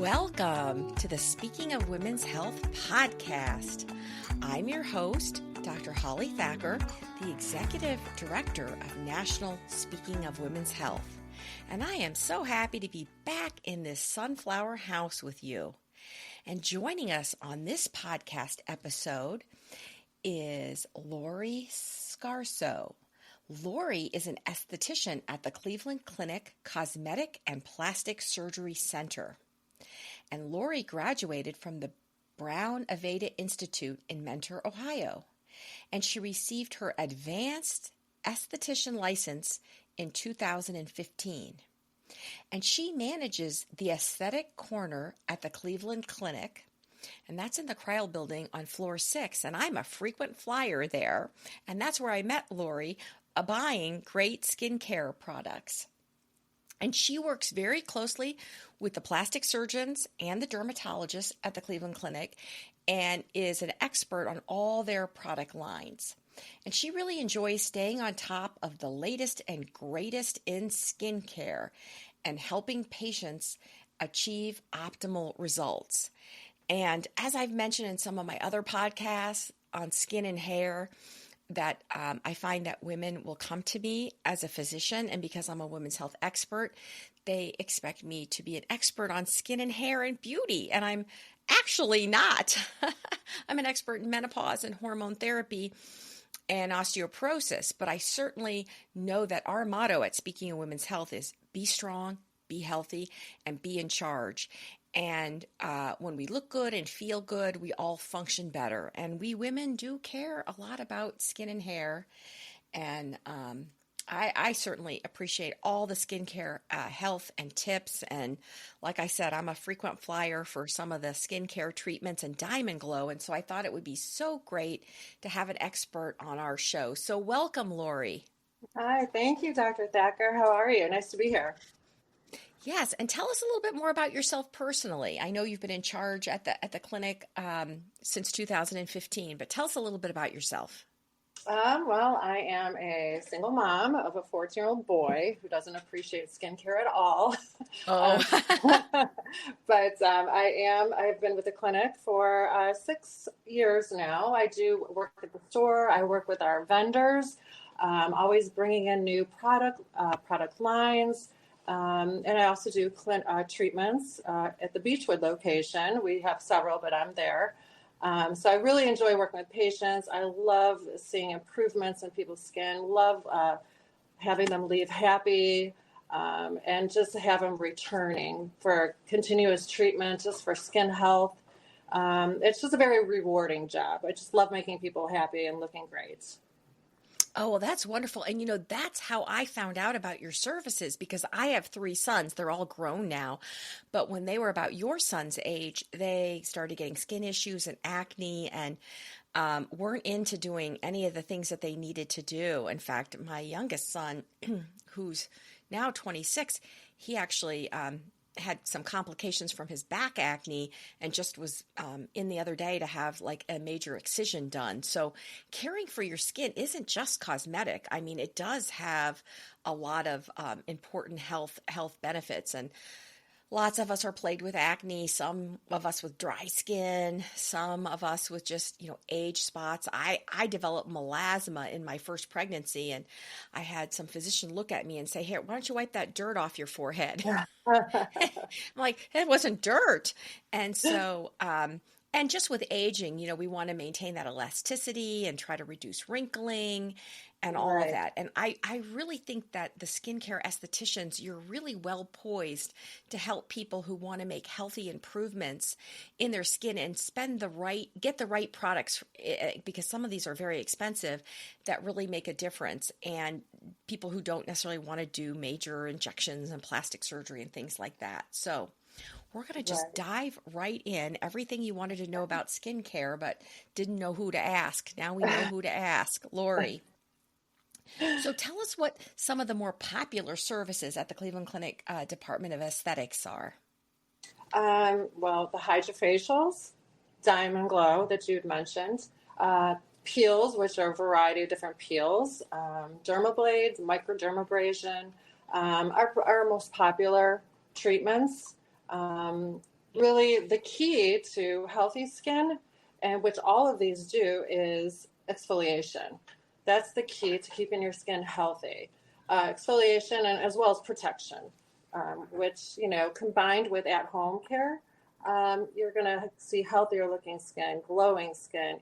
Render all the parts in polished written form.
Welcome to the Speaking of Women's Health podcast. I'm your host, Dr. Holly Thacker, the Executive Director of National Speaking of Women's Health. And I am so happy to be back in this sunflower house with you. And joining us on this podcast episode is Lori Scarso. Lori is an esthetician at the Cleveland Clinic Cosmetic and Plastic Surgery Center. And Lori graduated from the Brown Aveda Institute in Mentor, Ohio. And she received her advanced esthetician license in 2015. And she manages the aesthetic corner at the Cleveland Clinic, and that's in the Cryle building on floor 6. And I'm a frequent flyer there, and that's where I met Lori, buying great skincare products. And she works very closely with the plastic surgeons and the dermatologists at the Cleveland Clinic and is an expert on all their product lines. And she really enjoys staying on top of the latest and greatest in skincare and helping patients achieve optimal results. And as I've mentioned in some of my other podcasts on skin and hair, that I find that women will come to me as a physician, and because I'm a women's health expert, they expect me to be an expert on skin and hair and beauty, and I'm actually not. I'm an expert in menopause and hormone therapy and osteoporosis, but I certainly know that our motto at Speaking of Women's Health is be strong, be healthy, and be in charge. And when we look good and feel good, we all function better. And we women do care a lot about skin and hair. And I certainly appreciate all the skincare health and tips. And like I said, I'm a frequent flyer for some of the skincare treatments and Diamond Glow. And so I thought it would be so great to have an expert on our show. So welcome, Lori. Hi, thank you, Dr. Thacker. How are you? Nice to be here. Yes, and tell us a little bit more about yourself personally. I know you've been in charge at the clinic since 2015, but tell us a little bit about yourself. Well, I am a single mom of a 14-year-old boy who doesn't appreciate skincare at all. Oh, But I've been with the clinic for 6 years now. I do work at the store. I work with our vendors, always bringing in new product lines. And I also do treatments at the Beechwood location. We have several, but I'm there. So I really enjoy working with patients. I love seeing improvements in people's skin, love having them leave happy, and just have them returning for continuous treatment, just for skin health. It's just a very rewarding job. I just love making people happy and looking great. oh, well, that's wonderful. And, that's how I found out about your services, because I have 3 sons. They're all grown now. But when they were about your son's age, they started getting skin issues and acne and weren't into doing any of the things that they needed to do. In fact, my youngest son, who's now 26, he actually had some complications from his back acne and just was in the other day to have like a major excision done. So caring for your skin isn't just cosmetic. I mean, it does have a lot of important health benefits. And lots of us are plagued with acne, some of us with dry skin, some of us with just, age spots. I developed melasma in my first pregnancy, and I had some physician look at me and say, "Here, why don't you wipe that dirt off your forehead?" I'm like, it wasn't dirt. And so, and just with aging, we want to maintain that elasticity and try to reduce wrinkling and all of that. And I really think that the skincare estheticians, you're really well poised to help people who want to make healthy improvements in their skin and get the right products, because some of these are very expensive, that really make a difference. And people who don't necessarily want to do major injections and plastic surgery and things like that. So we're going to just dive right in. Everything you wanted to know about skincare, but didn't know who to ask. Now we know who to ask. Lori. So tell us what some of the more popular services at the Cleveland Clinic Department of Aesthetics are. Well, the hydrofacials, Diamond Glow that you'd mentioned, peels, which are a variety of different peels, dermablades, microdermabrasion, are our most popular treatments. really the key to healthy skin, and which all of these do, is exfoliation. That's the key to keeping your skin healthy. Exfoliation and as well as protection, which, combined with at-home care, you're going to see healthier looking skin, glowing skin,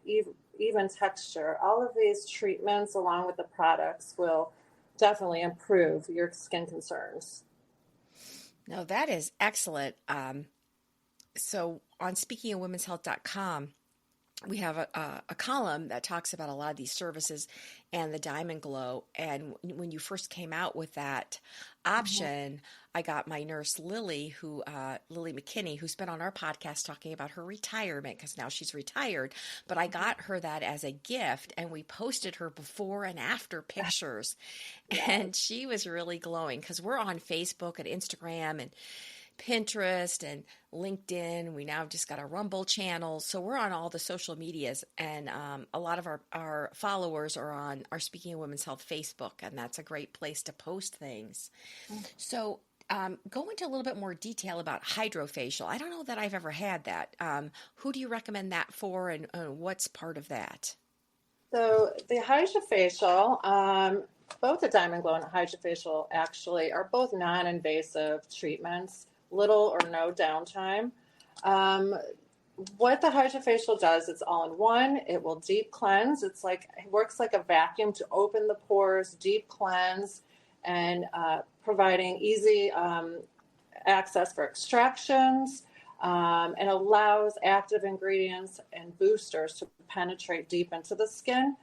even texture. All of these treatments along with the products will definitely improve your skin concerns. No, that is excellent. So on speakingofwomenshealth.com, we have a column that talks about a lot of these services and the Diamond Glow. And when you first came out with that option, I got my nurse Lily McKinney, who's been on our podcast talking about her retirement because now she's retired. But I got her that as a gift, and we posted her before and after pictures. And she was really glowing because we're on Facebook and Instagram and Pinterest and LinkedIn. We now just got a Rumble channel. So we're on all the social medias, and a lot of our followers are on our Speaking of Women's Health Facebook, and that's a great place to post things. So go into a little bit more detail about hydrofacial. I don't know that I've ever had that. Who do you recommend that for, and what's part of that? So the hydrofacial, both the Diamond Glow and hydrofacial actually are both non-invasive treatments, little or no downtime. What the hydrofacial does, it's all in one. It will deep cleanse. It works like a vacuum to open the pores, deep cleanse, and providing easy access for extractions, and allows active ingredients and boosters to penetrate deep into the skin.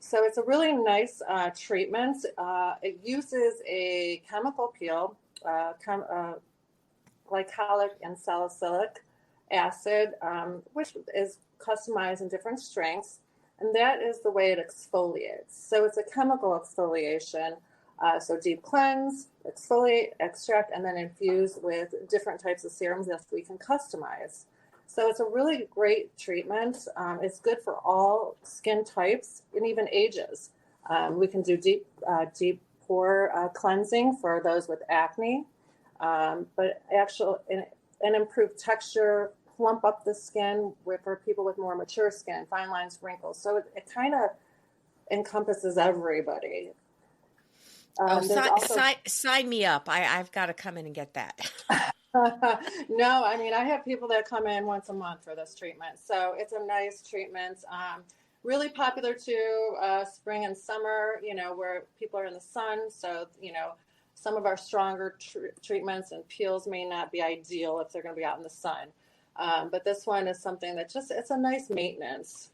So it's a really nice treatment. It uses a chemical peel, glycolic and salicylic acid, which is customized in different strengths, and that is the way it exfoliates. So it's a chemical exfoliation. So deep cleanse, exfoliate, extract, and then infuse with different types of serums that we can customize. So it's a really great treatment. It's good for all skin types and even ages. We can do deep pore cleansing for those with acne, but and improve texture, plump up the skin for people with more mature skin, fine lines, wrinkles. So it kind of encompasses everybody. Sign me up. I've got to come in and get that. No, I mean, I have people that come in once a month for this treatment. So it's a nice treatment. Really popular too, spring and summer, where people are in the sun. So, some of our stronger treatments and peels may not be ideal if they're going to be out in the sun. But this one is something that it's a nice maintenance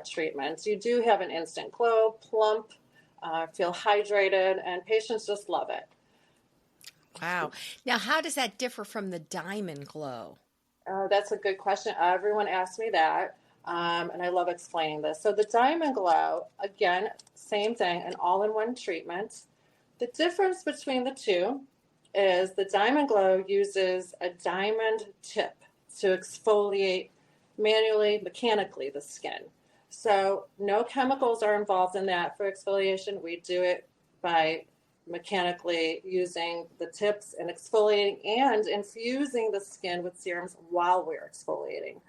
treatment. You do have an instant glow, plump, feel hydrated, and patients just love it. Wow. Now, how does that differ from the Diamond Glow? That's a good question. Everyone asks me that, and I love explaining this. So the Diamond Glow, again, same thing, an all-in-one treatment. The difference between the two is the Diamond Glow uses a diamond tip to exfoliate manually, mechanically, the skin. So no chemicals are involved in that for exfoliation. We do it by mechanically using the tips and exfoliating and infusing the skin with serums while we're exfoliating.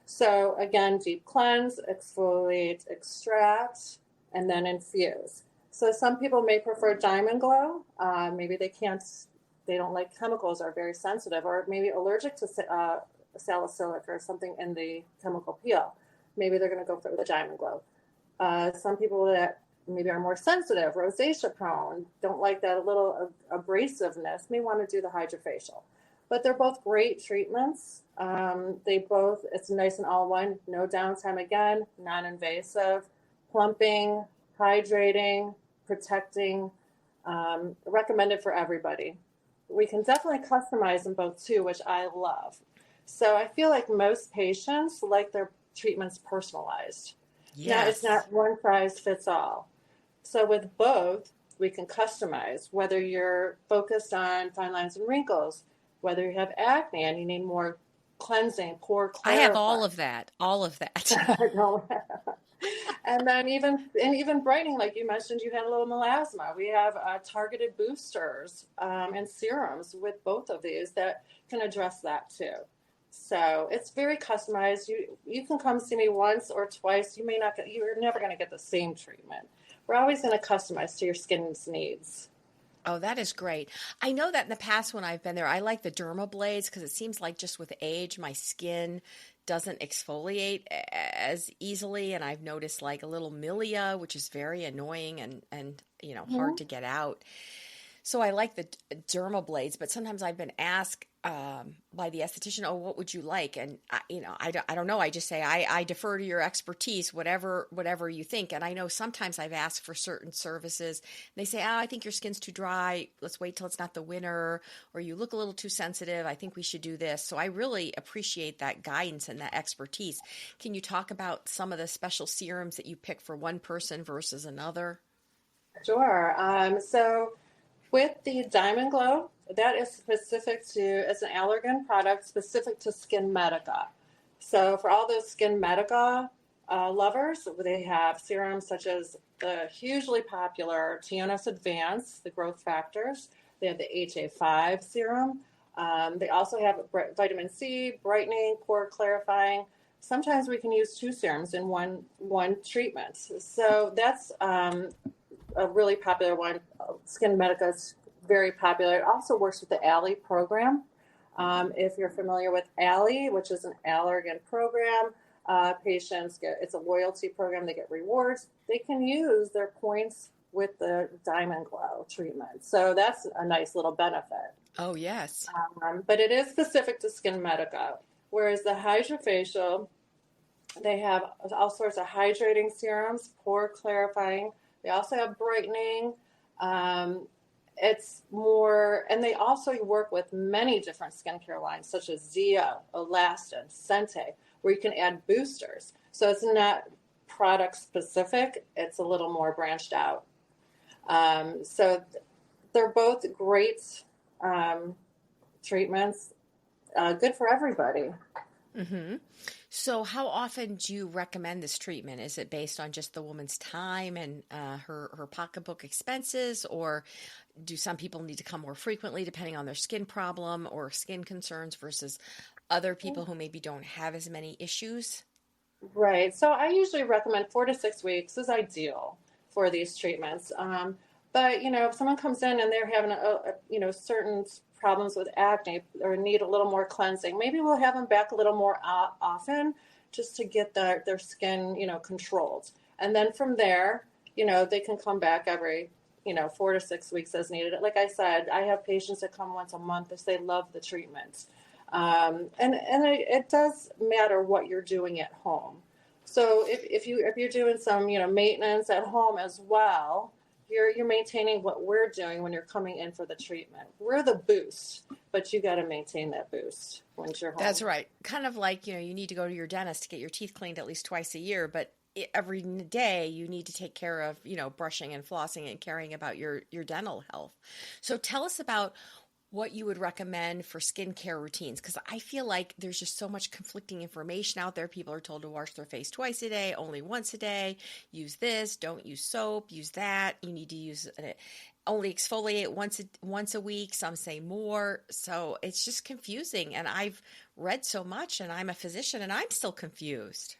So again, deep cleanse, exfoliate, extract, and then infuse. So some people may prefer Diamond Glow. Maybe they don't like chemicals, are very sensitive, or maybe allergic to salicylic or something in the chemical peel. Maybe they're going to go for the Diamond Glow. Some people that maybe are more sensitive, rosacea prone, don't like that a little abrasiveness, may want to do the hydrofacial. But they're both great treatments. It's nice and all one, no downtime again, non-invasive, plumping, hydrating, protecting, recommended for everybody. We can definitely customize them both too, which I love. So I feel like most patients like their treatments personalized. Yes. Now, it's not one size fits all. So with both, we can customize, whether you're focused on fine lines and wrinkles, whether you have acne and you need more cleansing, pore clarifying. I have all of that. And then even brightening, like you mentioned, you had a little melasma. We have targeted boosters and serums with both of these that can address that too. So it's very customized. You can come see me once or twice. You're never going to get the same treatment. We're always going to customize to your skin's needs. Oh, that is great. I know that in the past when I've been there, I like the derma blades because it seems like just with age, my skin doesn't exfoliate as easily. And I've noticed like a little milia, which is very annoying and hard to get out. So I like the derma blades, but sometimes I've been asked by the esthetician, "Oh, what would you like?" And I don't know. I just say I defer to your expertise, whatever you think. And I know sometimes I've asked for certain services. They say, "Oh, I think your skin's too dry. Let's wait till it's not the winter," or "You look a little too sensitive. I think we should do this." So I really appreciate that guidance and that expertise. Can you talk about some of the special serums that you pick for one person versus another? Sure. So with the Diamond Glow, that is it's an allergen product specific to Skin Medica. So for all those Skin Medica lovers, they have serums such as the hugely popular TNS Advance, the growth factors. They have the HA5 serum. They also have vitamin C, brightening, pore clarifying. Sometimes we can use two serums in one treatment. So that's a really popular one. Skin Medica is very popular. It also works with the Alley program. If you're familiar with Alley, which is an allergen program, it's a loyalty program. They get rewards. They can use their points with the Diamond Glow treatment. So that's a nice little benefit. Oh, yes. But it is specific to Skin Medica. Whereas the Hydrofacial, they have all sorts of hydrating serums, pore clarifying. They also have brightening. It's more, and they also work with many different skincare lines, such as Zeo, Elastin, Sente, where you can add boosters. So it's not product specific. It's a little more branched out. So they're both great treatments, good for everybody. Mm-hmm. So how often do you recommend this treatment? Is it based on just the woman's time and her pocketbook expenses, or do some people need to come more frequently depending on their skin problem or skin concerns versus other people who maybe don't have as many issues? Right. So I usually recommend 4 to 6 weeks is ideal for these treatments. But if someone comes in and they're having certain problems with acne or need a little more cleansing, maybe we'll have them back a little more often just to get their skin, controlled. And then from there, they can come back every, 4 to 6 weeks as needed. Like I said, I have patients that come once a month if they love the treatment. And it does matter what you're doing at home. So if you're doing some, maintenance at home as well, you're maintaining what we're doing when you're coming in for the treatment. We're the boost, but you got to maintain that boost once you're home. That's right. Kind of like, you need to go to your dentist to get your teeth cleaned at least twice a year, but every day you need to take care of, brushing and flossing and caring about your dental health. So tell us about what you would recommend for skincare routines, because I feel like there's just so much conflicting information out there. People are told to wash their face twice a day, only once a day, use this, don't use soap, use that. You need to use only exfoliate once a week. Some say more. So it's just confusing. And I've read so much, and I'm a physician, and I'm still confused.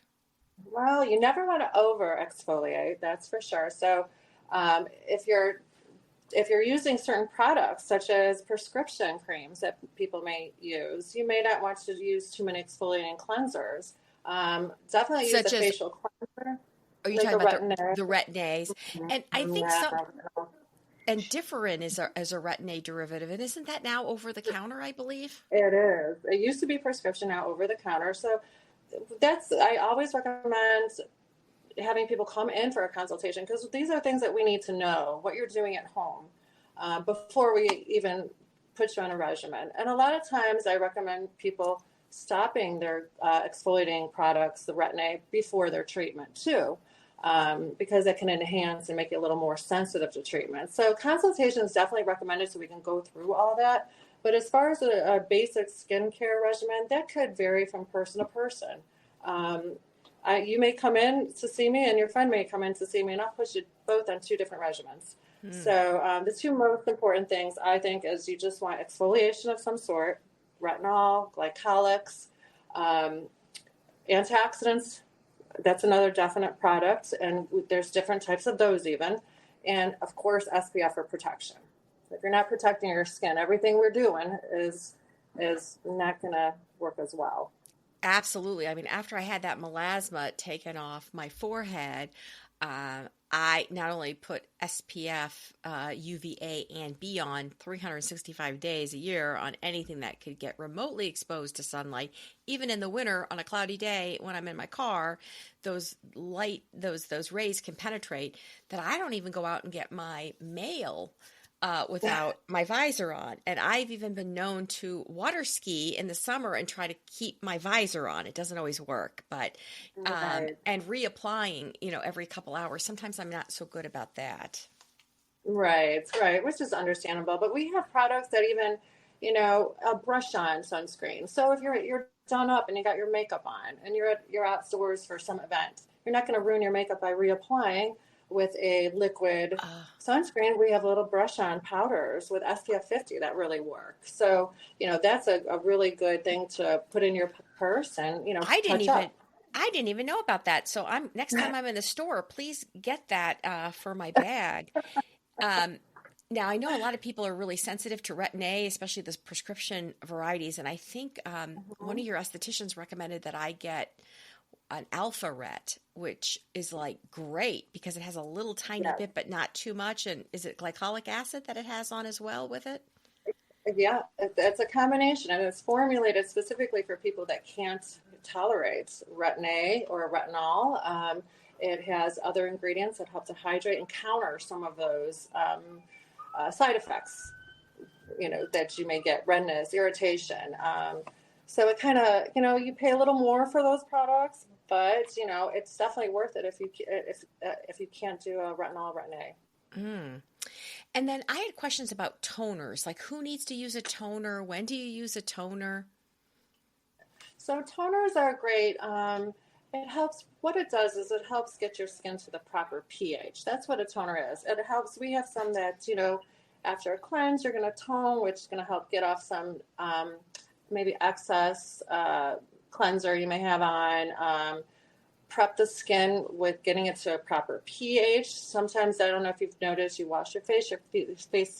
Well, you never want to over exfoliate, that's for sure. So if you're using certain products, such as prescription creams that people may use, you may not want to use too many exfoliating cleansers. Definitely use a facial cleanser. Are you talking about the Retin-A's? And I think and Differin is a Retin-A derivative. And isn't that now over the counter, I believe? It is. It used to be prescription, now over the counter. So I always recommend having people come in for a consultation, because these are things that we need to know what you're doing at home before we even put you on a regimen. And a lot of times I recommend people stopping their exfoliating products, the Retin-A, before their treatment too, because it can enhance and make you a little more sensitive to treatment. So consultation is definitely recommended so we can go through all that. But as far as a basic skincare regimen, that could vary from person to person. You may come in to see me, and your friend may come in to see me, and I'll put you both on two different regimens. So the two most important things, I think, is you just want exfoliation of some sort, retinol, glycolics, Antioxidants, that's another definite product, and there's different types of those even. And of course, SPF for protection. If you're not protecting your skin, everything we're doing is not going to work as well. Absolutely. I mean, after I had that melasma taken off my forehead, I not only put SPF, UVA, and B on 365 days a year on anything that could get remotely exposed to sunlight, even in the winter on a cloudy day when I'm in my car, those rays can penetrate, that I don't even go out and get my mail without my visor on. And I've even been known to water ski in the summer and try to keep my visor on. It doesn't always work, but Right. and reapplying, every couple hours. Sometimes I'm not so good about that. Right, which is understandable. But we have products that even, a brush on sunscreen. So if you're done up and you got your makeup on and you're outdoors for some event, you're not going to ruin your makeup by reapplying with a liquid sunscreen. We have little brush on powders with SPF 50 that really work. So, that's a really good thing to put in your purse and, touch up. I didn't even know about that. So next time I'm in the store, please get that for my bag. Now, I know a lot of people are really sensitive to Retin-A, especially the prescription varieties. And I think one of your estheticians recommended that I get an alpha ret, which is like great because it has a little tiny bit, but not too much. And is it glycolic acid that it has on as well with it? Yeah, it's a combination, and it's formulated specifically for people that can't tolerate Retin-A or retinol. It has other ingredients that help to hydrate and counter some of those side effects, that you may get: redness, irritation. So it kind of, you pay a little more for those products, but it's definitely worth it if you can't do a retinol, Retin-A. Mm. And then I had questions about toners, like who needs to use a toner? When do you use a toner? So toners are great. It helps. What it does is it helps get your skin to the proper pH. That's what a toner is. It helps. We have some that, after a cleanse, you're going to tone, which is going to help get off some maybe excess cleanser you may have on. Prep the skin with getting it to a proper pH. Sometimes, I don't know if you've noticed, you wash your face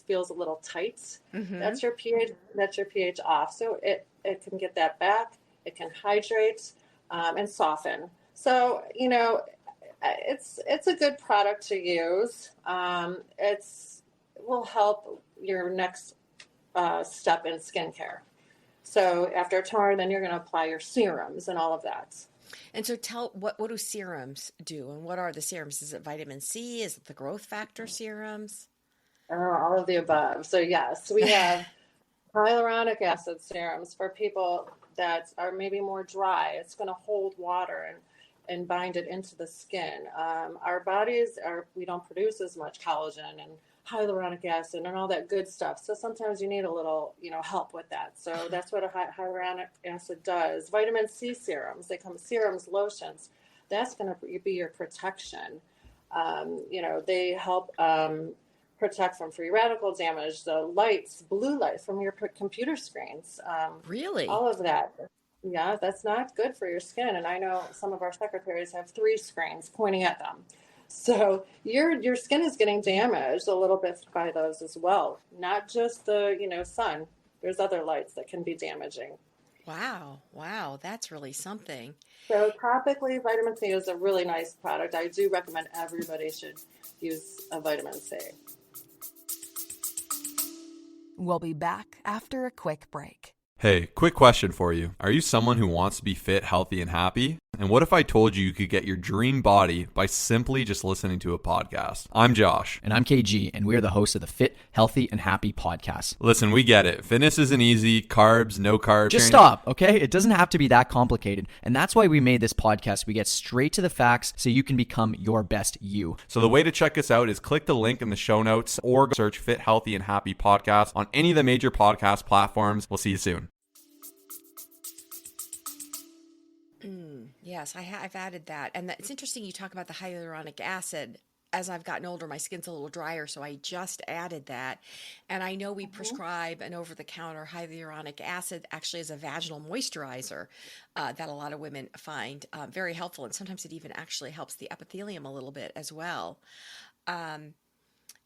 feels a little tight. Mm-hmm. That's your pH off. So it can get that back. It can hydrate and soften. So, it's a good product to use. It will help your next step in skincare. So after a toner, then you're going to apply your serums and all of that. And so what do serums do? And what are the serums? Is it vitamin C? Is it the growth factor serums? All of the above. So yes, we have hyaluronic acid serums for people that are maybe more dry. It's going to hold water and bind it into the skin. Our bodies we don't produce as much collagen and hyaluronic acid and all that good stuff. So sometimes you need a little, help with that. So that's what a hyaluronic acid does. Vitamin C serums, they come serums, lotions. That's going to be your protection. They help protect from free radical damage, the lights, blue light from your computer screens. Really? All of that. Yeah, that's not good for your skin. And I know some of our secretaries have 3 screens pointing at them. So your skin is getting damaged a little bit by those as well. Not just the, sun. There's other lights that can be damaging. Wow. That's really something. So topically, vitamin C is a really nice product. I do recommend everybody should use a vitamin C. We'll be back after a quick break. Hey, quick question for you. Are you someone who wants to be fit, healthy, and happy? And what if I told you could get your dream body by simply just listening to a podcast? I'm Josh. And I'm KG, and we're the hosts of the Fit, Healthy, and Happy podcast. Listen, we get it. Fitness isn't easy. Carbs, no carbs. Just stop, okay? It doesn't have to be that complicated. And that's why we made this podcast. We get straight to the facts so you can become your best you. So the way to check us out is click the link in the show notes or search Fit, Healthy, and Happy podcast on any of the major podcast platforms. We'll see you soon. Yes, I've added that. And it's interesting you talk about the hyaluronic acid as I've gotten older, my skin's a little drier, so I just added that. And I know we prescribe an over-the-counter hyaluronic acid actually as a vaginal moisturizer that a lot of women find very helpful. And sometimes it even actually helps the epithelium a little bit as well.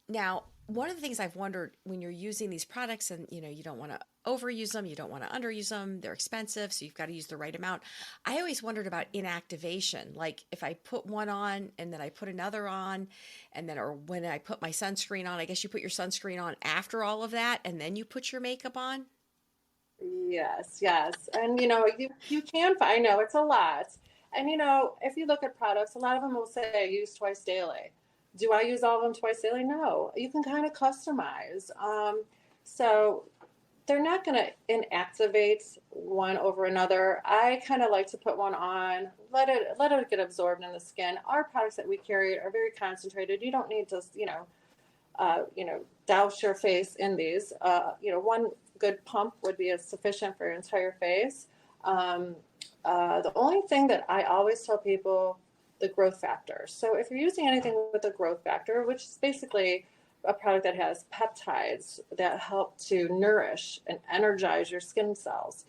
Now, one of the things I've wondered when you're using these products and, you don't want to overuse them, you don't want to underuse them, they're expensive, so you've got to use the right amount. I always wondered about inactivation. Like if I put one on and then I put another on and then, or when I put my sunscreen on, I guess you put your sunscreen on after all of that and then you put your makeup on. Yes, yes. And you can I know it's a lot. And if you look at products, a lot of them will say use twice daily. Do I use all of them twice daily? No. You can kind of customize. So they're not going to inactivate one over another. I kind of like to put one on, let it get absorbed in the skin. Our products that we carry are very concentrated. You don't need to, douse your face in these. One good pump would be sufficient for your entire face. The only thing that I always tell people, the growth factor. So if you're using anything with a growth factor, which is basically a product that has peptides that help to nourish and energize your skin cells,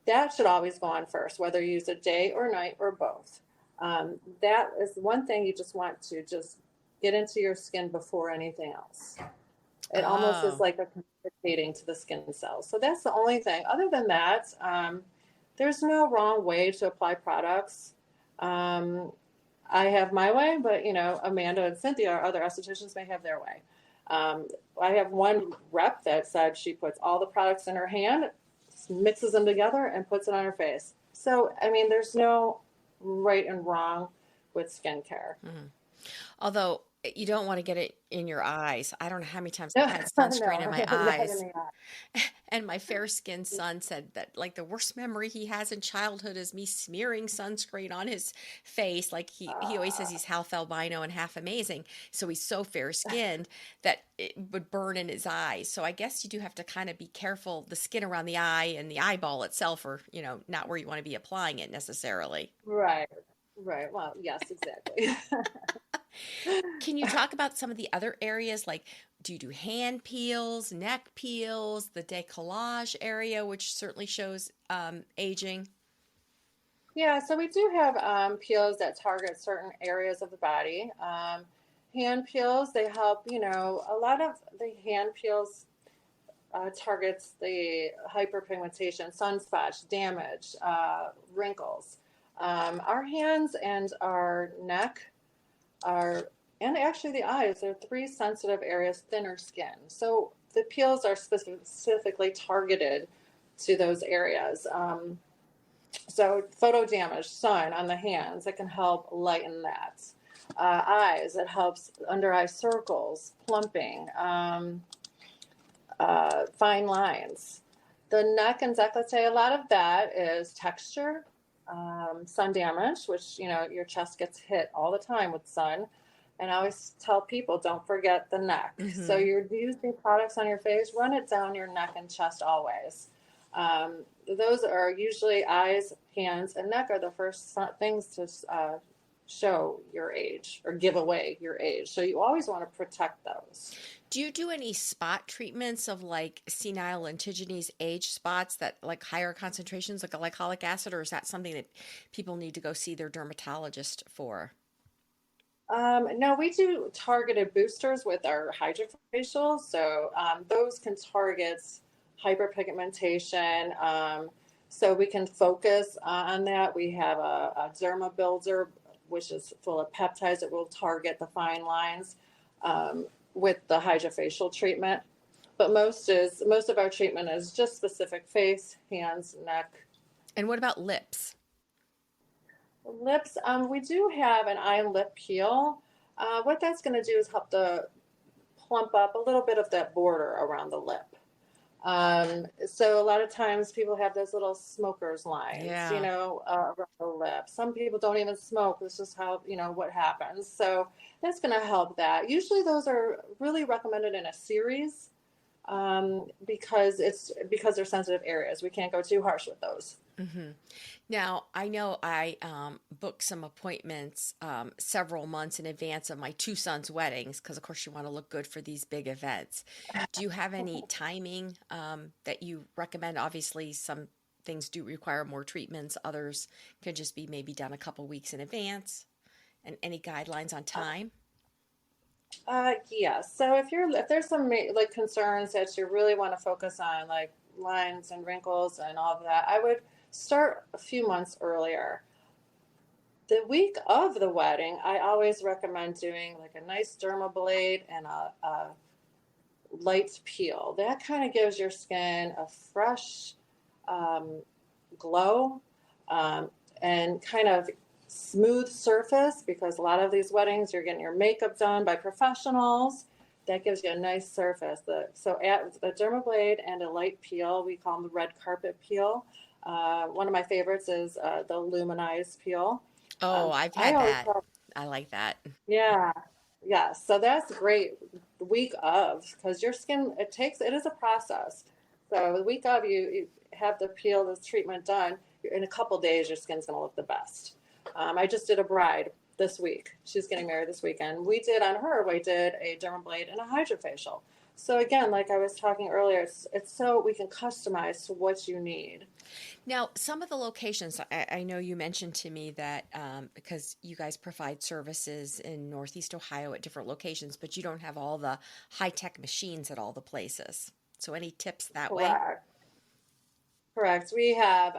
that should always go on first, whether you use it day or night or both. That is one thing you just want to just get into your skin before anything else. It almost is like a communicating to the skin cells. So that's the only thing. Other than that, there's no wrong way to apply products. I have my way, but Amanda and Cynthia, our other estheticians, may have their way. I have one rep that said she puts all the products in her hand, mixes them together, and puts it on her face. So, there's no right and wrong with skincare. Mm-hmm. Although you don't want to get it in your eyes. I don't know how many times I've had sunscreen in my eyes. And my fair-skinned son said that like the worst memory he has in childhood is me smearing sunscreen on his face. Like he always says he's half albino and half amazing. So he's so fair-skinned that it would burn in his eyes. So I guess you do have to kind of be careful. The skin around the eye and the eyeball itself are, not where you want to be applying it necessarily. Right. Well, yes, exactly. Can you talk about some of the other areas? Like, do you do hand peels, neck peels, the décollage area, which certainly shows aging? Yeah, so we do have peels that target certain areas of the body. Hand peels, they help, a lot of the hand peels targets the hyperpigmentation, sunspots, damage, wrinkles. Our hands and our neck and actually the eyes are three sensitive areas, thinner skin. So the peels are specifically targeted to those areas. So photo damage, sun on the hands, it can help lighten that. Eyes, it helps under eye circles, plumping, fine lines. The neck and décolleté, a lot of that is texture. Sun damage, which, your chest gets hit all the time with sun. And I always tell people, don't forget the neck. Mm-hmm. So you're using products on your face, run it down your neck and chest always. Those are usually eyes, hands, and neck are the first things to show your age or give away your age. So you always want to protect those. Do you do any spot treatments of like senile lentiginous age spots that like higher concentrations like a glycolic acid, or is that something that people need to go see their dermatologist for? No, we do targeted boosters with our hydrofacial. So those can target hyperpigmentation. So we can focus on that. We have a derma builder, which is full of peptides that will target the fine lines with the hydrofacial treatment. But most of our treatment is just specific face, hands, neck. And what about lips? Lips, we do have an eye and lip peel. What that's going to do is help to plump up a little bit of that border around the lip. So a lot of times people have those little smoker's lines, around the lip. Some people don't even smoke. This is how, what happens. So that's going to help that. Usually those are really recommended in a series. because they're sensitive areas. We can't go too harsh with those. Mm-hmm. Now, I know I booked some appointments several months in advance of my two sons' weddings because, of course, you want to look good for these big events. Do you have any timing that you recommend? Obviously, some things do require more treatments. Others can just be maybe done a couple weeks in advance. And any guidelines on time? Yeah. So if there's some like concerns that you really want to focus on, like lines and wrinkles and all of that, I would start a few months earlier. The week of the wedding, I always recommend doing like a nice dermablade and a light peel. That kind of gives your skin a fresh glow, and kind of smooth surface, because a lot of these weddings you're getting your makeup done by professionals. That gives you a nice surface. So at the dermablade and a light peel, we call them the red carpet peel. One of my favorites is the luminized peel. Oh, I've I had always that. tell, I like that. yeah, yeah. So that's great the week of, because your skin, it is a process. So the week of, you have the peel, this treatment done. In a couple days, your skin's going to look the best. I just did a bride this week. She's getting married this weekend. We did a dermablade and a hydrofacial. So again, like I was talking earlier, it's so we can customize to what you need. Now, some of the locations, I know you mentioned to me that because you guys provide services in Northeast Ohio at different locations, but you don't have all the high-tech machines at all the places. So any tips that way? Correct. Correct. We have,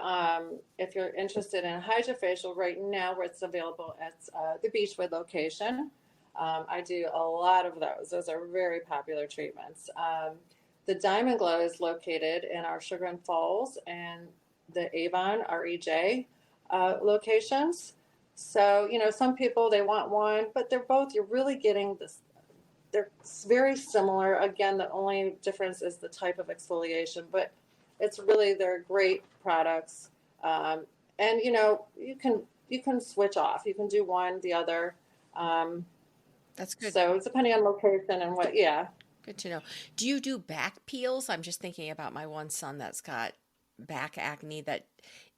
if you're interested in hydrofacial right now, where it's available at the Beechwood location. I do a lot of those. Those are very popular treatments. The Diamond Glow is located in our Sugar and Falls and the Avon, REJ locations. So, some people, they want one, but you're really getting this. They're very similar. Again, the only difference is the type of exfoliation, but they're great products. And you can switch off. You can do one, the other. That's good. So it's depending on location and what, yeah. Good to know. Do you do back peels? I'm just thinking about my one son that's got back acne that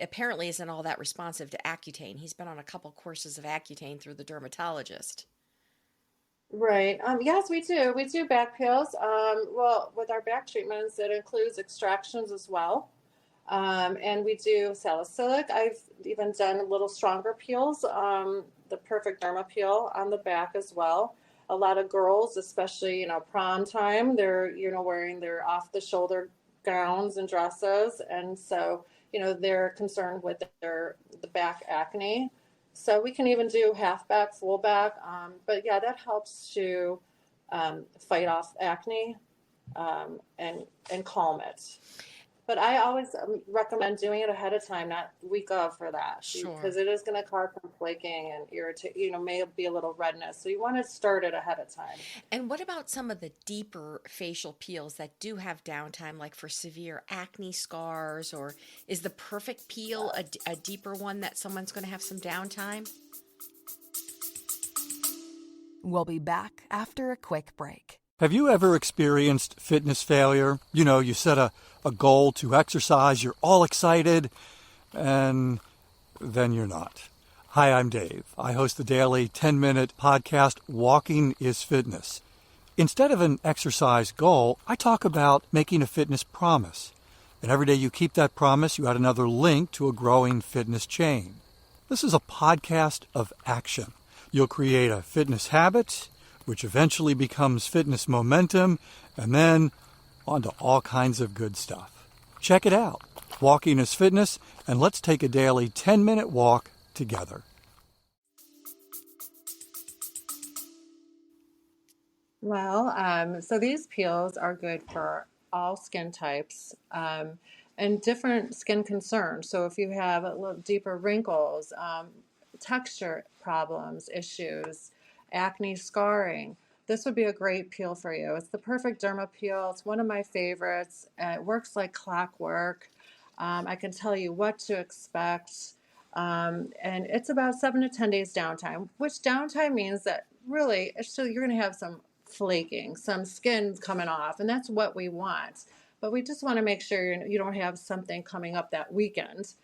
apparently isn't all that responsive to Accutane. He's been on a couple courses of Accutane through the dermatologist. Right. Yes, we do. We do back peels. Well, with our back treatments, it includes extractions as well. And we do salicylic. I've even done a little stronger peels, the Perfect Derma peel on the back as well. A lot of girls, especially, prom time, they're, wearing their off the shoulder gowns and dresses. And so, they're concerned with the back acne. So we can even do half back, full back. But yeah, that helps to fight off acne and calm it. But I always recommend doing it ahead of time, not week of for that. Sure. Because it is going to cause some flaking and irritate, may be a little redness. So you want to start it ahead of time. And what about some of the deeper facial peels that do have downtime, like for severe acne scars? Or is the Perfect Peel a deeper one that someone's going to have some downtime? We'll be back after a quick break. Have you ever experienced fitness failure? You set a goal to exercise, you're all excited, and then you're not. Hi, I'm Dave. I host the daily 10-minute podcast, Walking is Fitness. Instead of an exercise goal, I talk about making a fitness promise. And every day you keep that promise, you add another link to a growing fitness chain. This is a podcast of action. You'll create a fitness habit, which eventually becomes fitness momentum, and then on to all kinds of good stuff. Check it out. Walking is Fitness, and let's take a daily 10-minute walk together. Well, so these peels are good for all skin types and different skin concerns. So if you have a little deeper wrinkles, texture problems, issues, acne, scarring, this would be a great peel for you. It's the Perfect Derma peel. It's one of my favorites. It works like clockwork. I can tell you what to expect. And it's about 7 to 10 days downtime, which downtime means that really, so you're going to have some flaking, some skin coming off, and that's what we want. But we just want to make sure you don't have something coming up that weekend.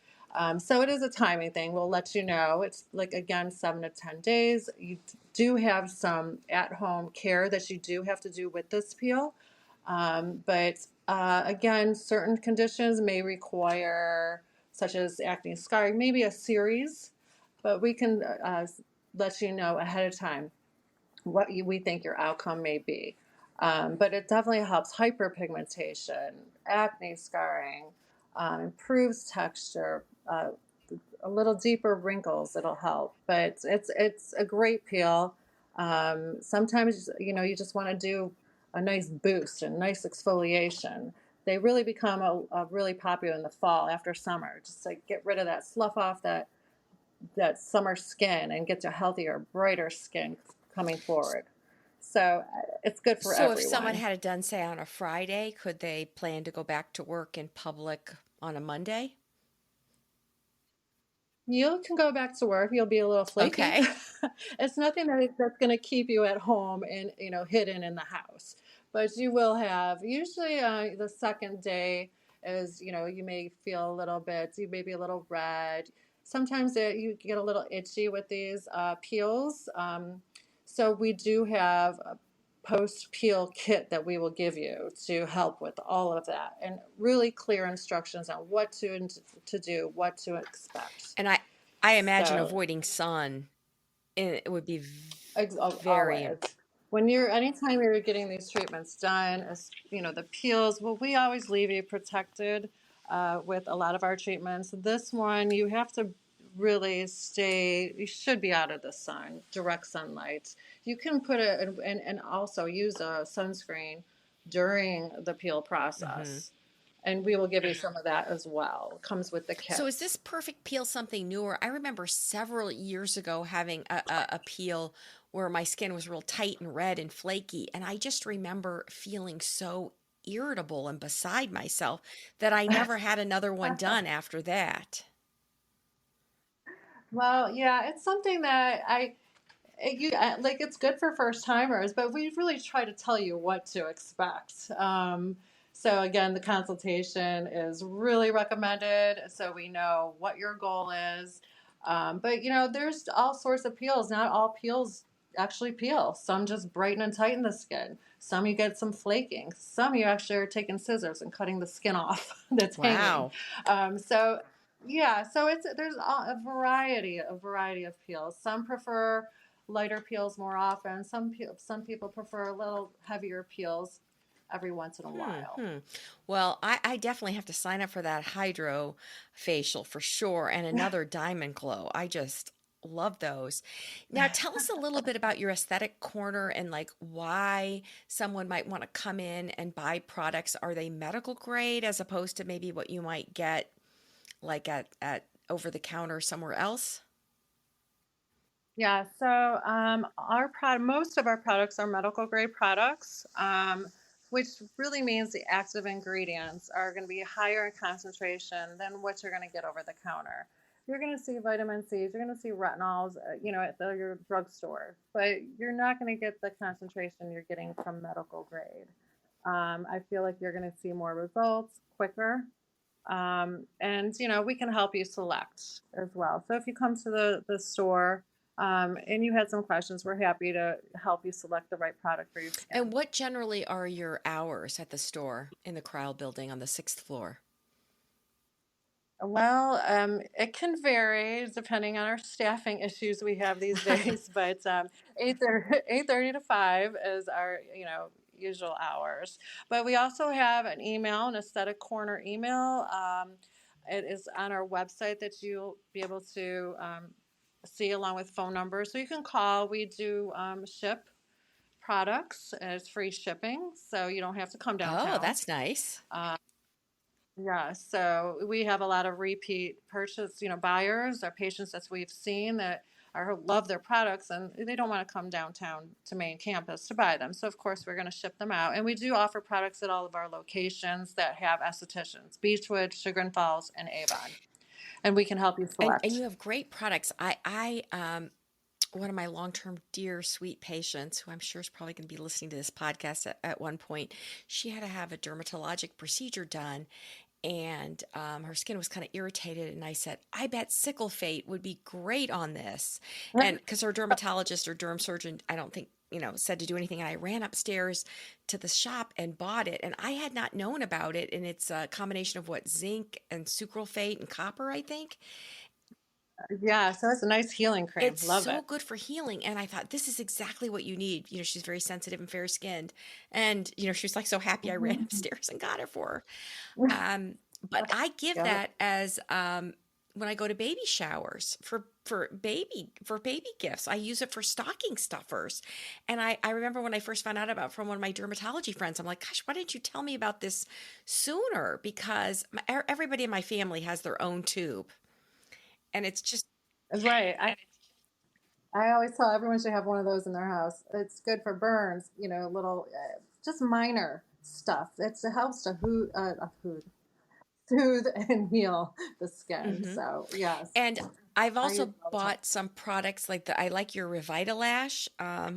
So it is a timing thing. We'll let you know. It's like, again, 7 to 10 days. You do have some at-home care that you do have to do with this peel. But again, certain conditions may require, such as acne scarring, maybe a series, but we can let you know ahead of time what we think your outcome may be. But it definitely helps hyperpigmentation, acne scarring, improves texture, a little deeper wrinkles. It'll help, but it's a great peel. Sometimes you just want to do a nice boost and nice exfoliation. They really become a really popular in the fall after summer. Just like get rid of that, slough off that summer skin and get to healthier, brighter skin coming forward. So it's good for everyone. So if someone had it done, say, on a Friday, could they plan to go back to work in public on a Monday? You can go back to work. You'll be a little flaky. Okay. It's nothing that's going to keep you at home and hidden in the house. But you will have usually the second day is you may feel a little bit. You may be a little red. Sometimes you get a little itchy with these peels. So we do have a post-peel kit that we will give you to help with all of that, and really clear instructions on what to do, what to expect. And I imagine avoiding sun, it would be very always. Anytime you're getting these treatments done, as the peels, well, we always leave you protected with a lot of our treatments. This one, you have to really you should be out of the sun, direct sunlight. You can put and also use a sunscreen during the peel process. And we will give you some of that as well. It comes with the kit. So is this perfect peel something newer? I remember several years ago having a peel where my skin was real tight and red and flaky. And I just remember feeling so irritable and beside myself that I never had another one done after that. Well, yeah, it's something that it's good for first timers, but we really try to tell you what to expect. So again, the consultation is really recommended, so we know what your goal is. But there's all sorts of peels. Not all peels actually peel. Some just brighten and tighten the skin. Some you get some flaking. Some you actually are taking scissors and cutting the skin off that's hanging. So there's a variety of peels. Some prefer lighter peels more often. Some people prefer a little heavier peels every once in a while. Well, I definitely have to sign up for that hydro facial for sure, and another diamond glow. I just love those. Now, tell us a little bit about your aesthetic corner and like why someone might want to come in and buy products. Are they medical grade as opposed to maybe what you might get like at over the counter somewhere else? Yeah, so most of our products are medical grade products, which really means the active ingredients are going to be higher in concentration than what you're going to get over the counter. You're going to see vitamin C's, you're going to see retinols, at your drugstore, but you're not going to get the concentration you're getting from medical grade. I feel like you're going to see more results quicker. And we can help you select as well. So if you come to the store and you had some questions, we're happy to help you select the right product for your skin. And what generally are your hours at the store in the Cryle building on the 6th floor? Well, it can vary depending on our staffing issues we have these days, but 8:30 to 5 is our usual hours. But we also have an email, an aesthetic corner email. It is on our website that you'll be able to see along with phone numbers. So you can call. We do ship products. It's free shipping, so you don't have to come downtown. Oh, that's nice. Yeah, so we have a lot of repeat purchase, buyers or patients that we've seen that love their products and they don't want to come downtown to main campus to buy them. So of course we're going to ship them out, and we do offer products at all of our locations that have estheticians: Beechwood, Chagrin Falls, and Avon, and we can help you select. And you have great products. I one of my long-term dear sweet patients, who I'm sure is probably going to be listening to this podcast at one point. She had to have a dermatologic procedure done, and her skin was kind of irritated. And I said, I bet sickle fate would be great on this. And because her dermatologist or derm surgeon, I don't think, said to do anything. And I ran upstairs to the shop and bought it. And I had not known about it. And it's a combination of zinc and sucralfate and copper, I think. Yeah, so it's a nice healing cream. It's Love so it. good for healing. And I thought, this is exactly what you need. She's very sensitive and fair skinned. And, she was like so happy I ran upstairs and got it for her. But I give that as when I go to baby showers for baby gifts. I use it for stocking stuffers. And I remember when I first found out about it from one of my dermatology friends, I'm like, gosh, why didn't you tell me about this sooner? Because everybody in my family has their own tube. And it's just Right. I always tell everyone should have one of those in their house. It's good for burns, little, just minor stuff. It helps to soothe and heal the skin. So yes. And I've also bought some products like I like your Revitalash,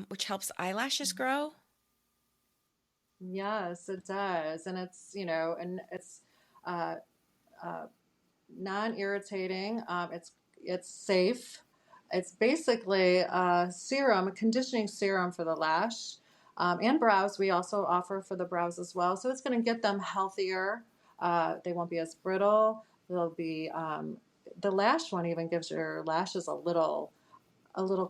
which helps eyelashes grow. Yes, it does. And it's, and it's non-irritating. It's safe. It's basically a conditioning serum for the lash and brows. We also offer for the brows as well. So it's going to get them healthier. They won't be as brittle. They'll be the lash one even gives your lashes a little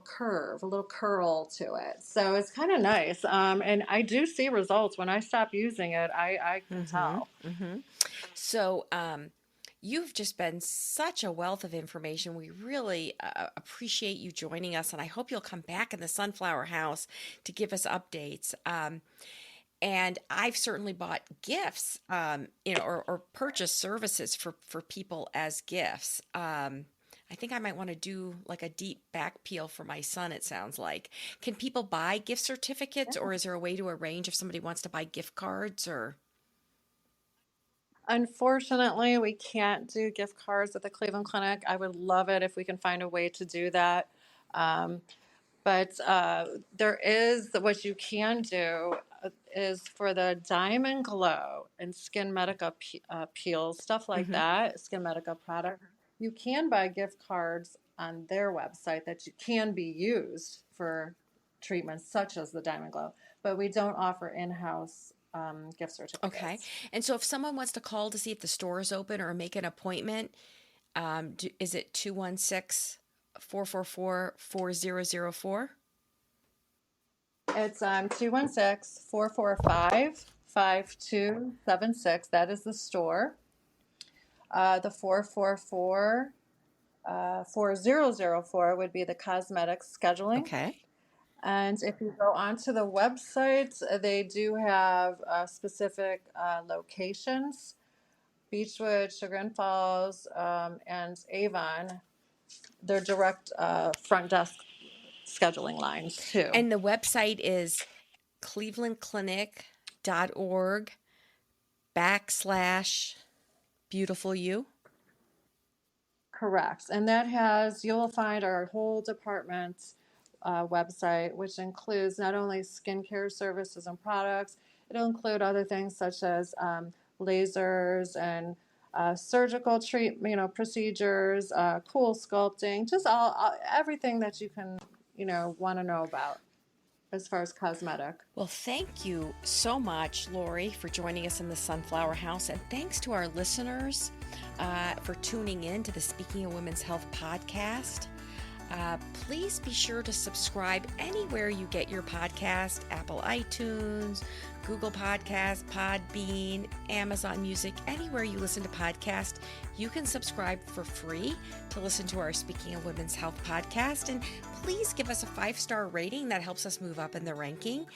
curve, a little curl to it. So it's kind of nice. And I do see results when I stop using it. I can tell. So you've just been such a wealth of information. We really appreciate you joining us, and I hope you'll come back in the Sunflower House to give us updates. And I've certainly bought gifts, or purchased services for people as gifts. I think I might want to do like a deep back peel for my son, it sounds like. Can people buy gift certificates, or is there a way to arrange if somebody wants to buy gift cards or? Unfortunately, we can't do gift cards at the Cleveland Clinic. I would love it if we can find a way to do that. But there is what you can do is for the Diamond Glow and Skin Medica peels, stuff like that, Skin Medica product. You can buy gift cards on their website that can be used for treatments such as the Diamond Glow, but we don't offer in-house gift certificates. Okay. And so if someone wants to call to see if the store is open or make an appointment, is it 216-444-4004? It's 216-445-5276. That is the store. The 444-4004 would be the cosmetics scheduling. Okay. And if you go onto the website, they do have specific locations: Beechwood, Chagrin Falls, and Avon. They're direct front desk scheduling lines too. And the website is clevelandclinic.org/beautifulyou. Correct. And you'll find our whole department's website, which includes not only skincare services and products, it'll include other things such as lasers and surgical procedures, cool sculpting, just everything that you can, want to know about as far as cosmetic. Well, thank you so much, Lori, for joining us in the Sunflower House. And thanks to our listeners for tuning in to the Speaking of Women's Health podcast. Please be sure to subscribe anywhere you get your podcast: Apple iTunes, Google Podcasts, Podbean, Amazon Music, anywhere you listen to podcasts. You can subscribe for free to listen to our Speaking of Women's Health podcast. And please give us a 5-star rating. That helps us move up in the ranking.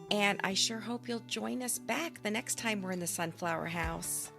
And I sure hope you'll join us back the next time we're in the Sunflower House.